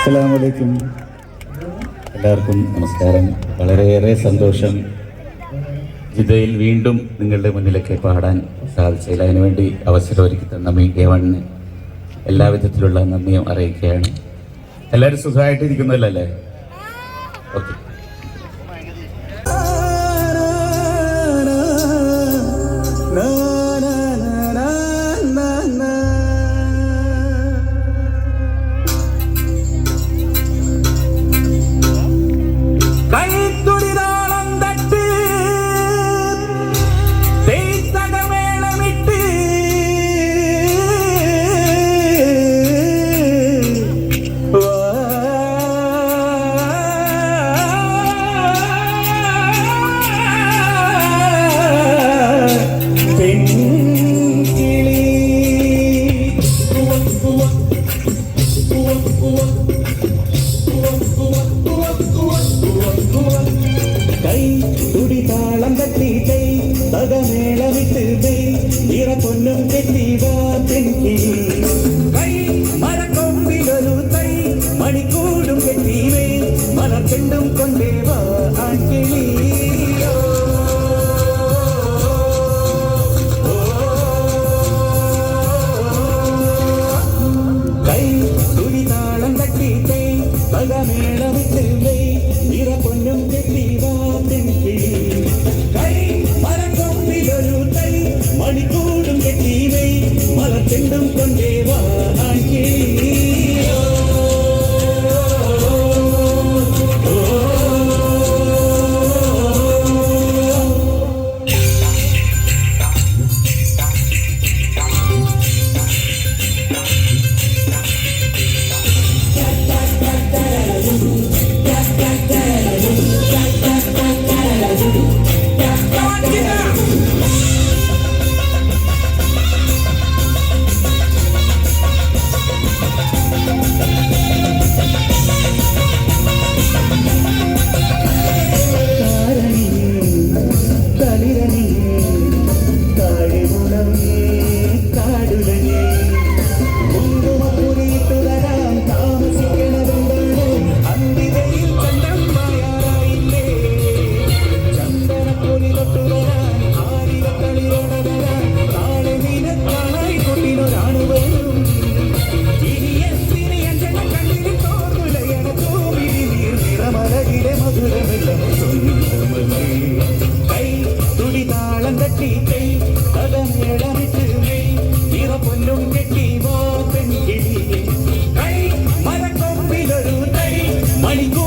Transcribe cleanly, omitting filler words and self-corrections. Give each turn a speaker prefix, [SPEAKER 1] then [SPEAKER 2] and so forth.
[SPEAKER 1] അസ്സലാമലൈക്കും. എല്ലാവർക്കും നമസ്കാരം. വളരെയേറെ സന്തോഷം ജിദ്ദയിൽ വീണ്ടും നിങ്ങളുടെ മുന്നിലേക്ക് പാടാൻ സാധിച്ചില്ല. അതിനുവേണ്ടി അവസരം ഒരുക്കി തന്ന മീഡിയ വണ്ണിന് എല്ലാവിധത്തിലുള്ള നന്ദിയും അറിയിക്കുകയാണ്. എല്ലാവരും സുഖമായിട്ടിരിക്കുന്നല്ലോ അല്ലേ? ഓക്കെ.
[SPEAKER 2] മണിക്കൂടും കെട്ടിവേ മലക്കെണ്ടും കൊണ്ടേവാ ആൺകിളി. കൈ തുടിതാളം തട്ടിട്ടേ പകമേളമിട്ട് നിറ പൊന്നും കെട്ടിവാ പെൺകിളി. കൈ മരക്കൊമ്പിലൊരു തൈ മണിക്കൂടും കെട്ടിവേ മലക്കെണ്ടും കൊണ്ടേവാ ആൺകിളി. മണിക്കൂർ